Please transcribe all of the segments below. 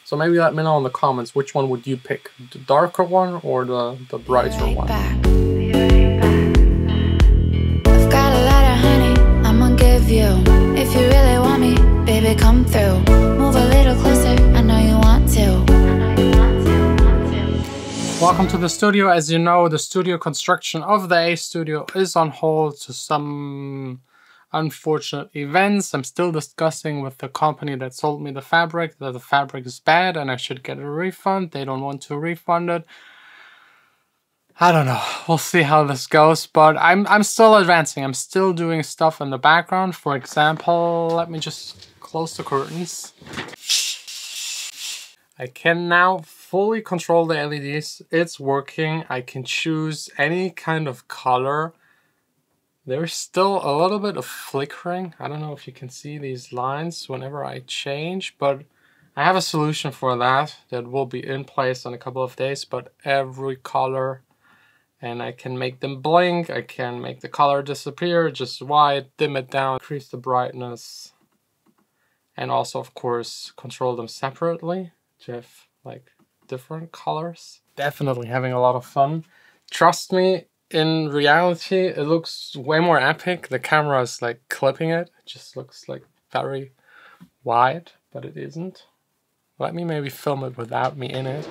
So maybe let me know in the comments, which one would you pick? The darker one or the brighter one? I've got a lot of honey, I'ma give you. If you really want me, baby, come through. Move a little closer, I know you want to. Welcome to the studio. As you know, the studio construction of the A studio is on hold to some unfortunate events. I'm still discussing with the company that sold me the fabric that the fabric is bad and I should get a refund. They don't want to refund it. I don't know. We'll see how this goes, but I'm still advancing. I'm still doing stuff in the background. For example, let me just close the curtains. I can now fully control the LEDs. It's working. I can choose any kind of color. There's still a little bit of flickering. I don't know if you can see these lines whenever I change, but I have a solution for that will be in place in a couple of days. But every color, and I can make them blink. I can make the color disappear, just white, dim it down, increase the brightness, and also, of course, control them separately to have like different colors. Definitely having a lot of fun. Trust me, in reality, it looks way more epic. The camera is like clipping it. It just looks like very wide, but it isn't. Let me maybe film it without me in it.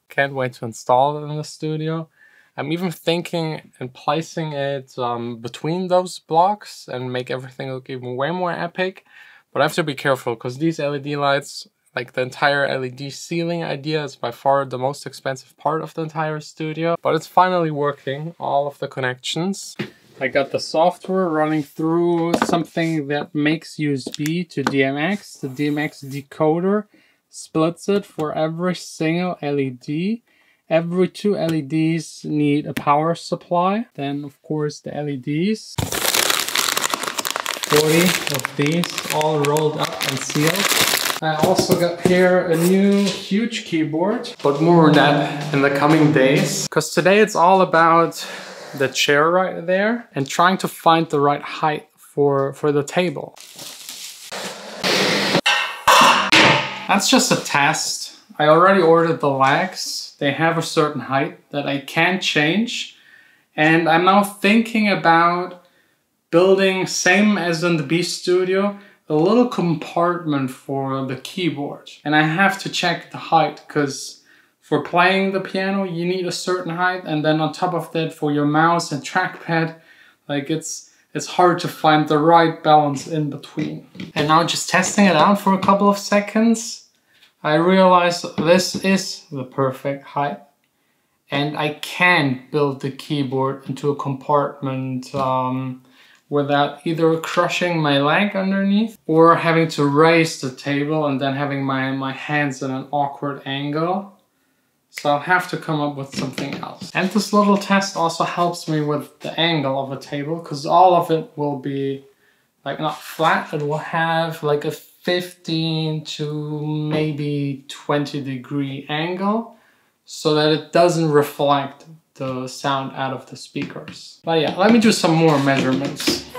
Can't wait to install it in the studio. I'm even thinking in placing it between those blocks and make everything look even way more epic. But I have to be careful because these LED lights, like the entire LED ceiling idea, is by far the most expensive part of the entire studio. But it's finally working, all of the connections. I got the software running through something that makes USB to DMX. The DMX decoder splits it for every single LED. Every 2 LEDs need a power supply. Then, of course, the LEDs. 40 of these all rolled up and sealed. I also got here a new huge keyboard, but more on that in the coming days. Because today it's all about the chair right there and trying to find the right height for the table. That's just a test. I already ordered the legs. They have a certain height that I can change. And I'm now thinking about building, same as in the B Studio, a little compartment for the keyboard. And I have to check the height because for playing the piano, you need a certain height. And then on top of that, for your mouse and trackpad, like it's hard to find the right balance in between. And now just testing it out for a couple of seconds, I realized this is the perfect height. And I can build the keyboard into a compartment without either crushing my leg underneath or having to raise the table and then having my hands in an awkward angle. So I'll have to come up with something else. And this little test also helps me with the angle of a table because all of it will be like not flat. It will have like a 15 to maybe 20 degree angle so that it doesn't reflect the sound out of the speakers. But yeah, let me do some more measurements.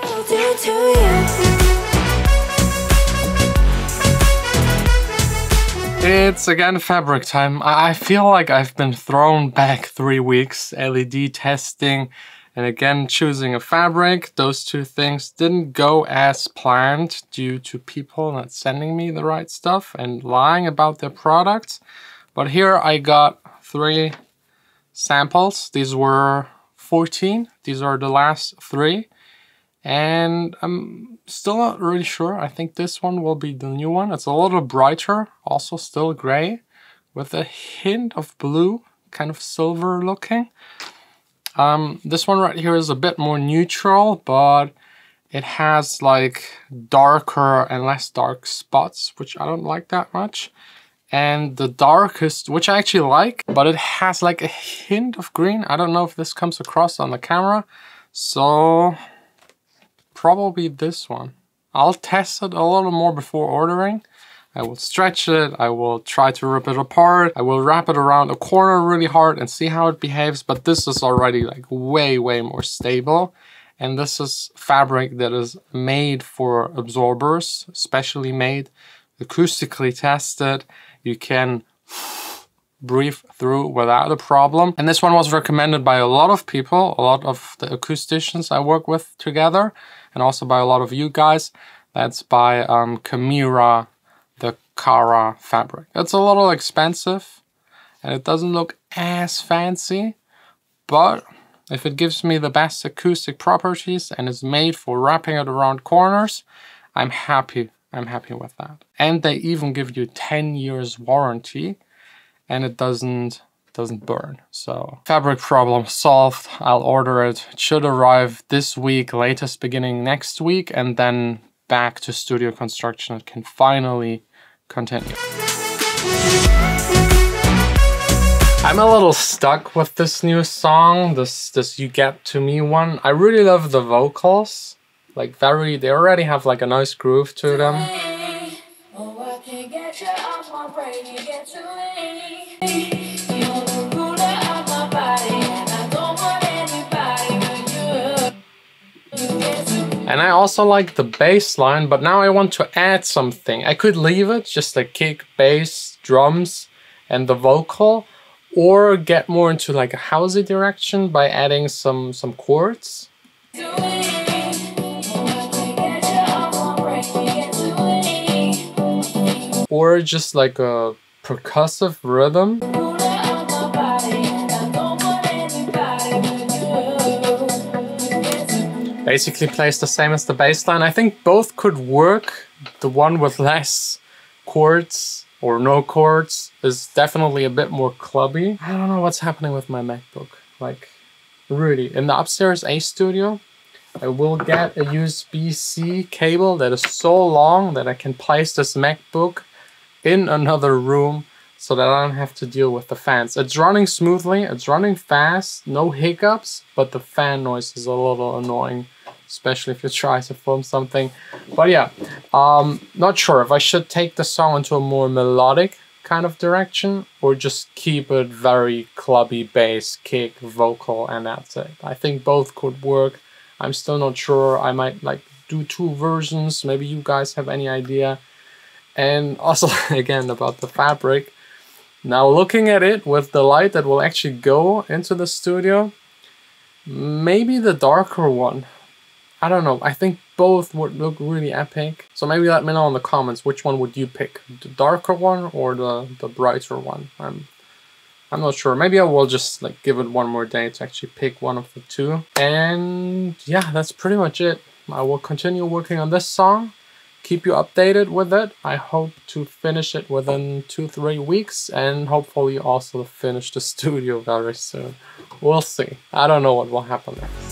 It's again fabric time. I feel like I've been thrown back 3 weeks, LED testing and again choosing a fabric. Those two things didn't go as planned due to people not sending me the right stuff and lying about their products. But here I got 3 samples. These were 14. These are the last 3. And I'm still not really sure. I think this one will be the new one. It's a little brighter, also still gray, with a hint of blue, kind of silver looking. This one right here is a bit more neutral, but it has like darker and less dark spots, which I don't like that much. And the darkest, which I actually like, but it has like a hint of green. I don't know if this comes across on the camera. So probably this one. I'll test it a little more before ordering. I will stretch it, I will try to rip it apart, I will wrap it around a corner really hard and see how it behaves, but this is already like way more stable. And this is fabric that is made for absorbers, specially made, acoustically tested. You can breathe through without a problem. And this one was recommended by a lot of people, a lot of the acousticians I work with together, and also by a lot of you guys. That's by Camira, the Cara fabric. It's a little expensive and it doesn't look as fancy, but if it gives me the best acoustic properties and is made for wrapping it around corners, I'm happy. I'm happy with that. And they even give you 10 years warranty, and it doesn't burn. So fabric problem solved. I'll order it. It should arrive this week, latest beginning next week, and then back to studio construction. It can finally continue. I'm a little stuck with this new song, this You Get To Me one. I really love the vocals. Like they already have like a nice groove to them. And I also like the bass line, but now I want to add something. I could leave it, just like kick, bass, drums, and the vocal, or get more into like a housey direction by adding some chords. Or just like a percussive rhythm. Basically plays the same as the bass line. I think both could work. The one with less chords or no chords is definitely a bit more clubby. I don't know what's happening with my MacBook. Like, really, in the upstairs A studio, I will get a USB-C cable that is so long that I can place this MacBook in another room so that I don't have to deal with the fans. It's running smoothly, it's running fast, no hiccups, but the fan noise is a little annoying, especially if you try to film something. But yeah, not sure if I should take the song into a more melodic kind of direction or just keep it very clubby bass, kick, vocal, and that's it. I think both could work. I'm still not sure. I might like do 2 versions. Maybe you guys have any idea. And also, again, about the fabric. Now looking at it with the light that will actually go into the studio, maybe the darker one. I don't know. I think both would look really epic. So maybe let me know in the comments, which one would you pick? The darker one or the brighter one? I'm not sure. Maybe I will just like give it one more day to actually pick one of the 2. And yeah, that's pretty much it. I will continue working on this song. Keep you updated with it. I hope to finish it within 2-3 weeks and hopefully also finish the studio very soon. We'll see. I don't know what will happen next.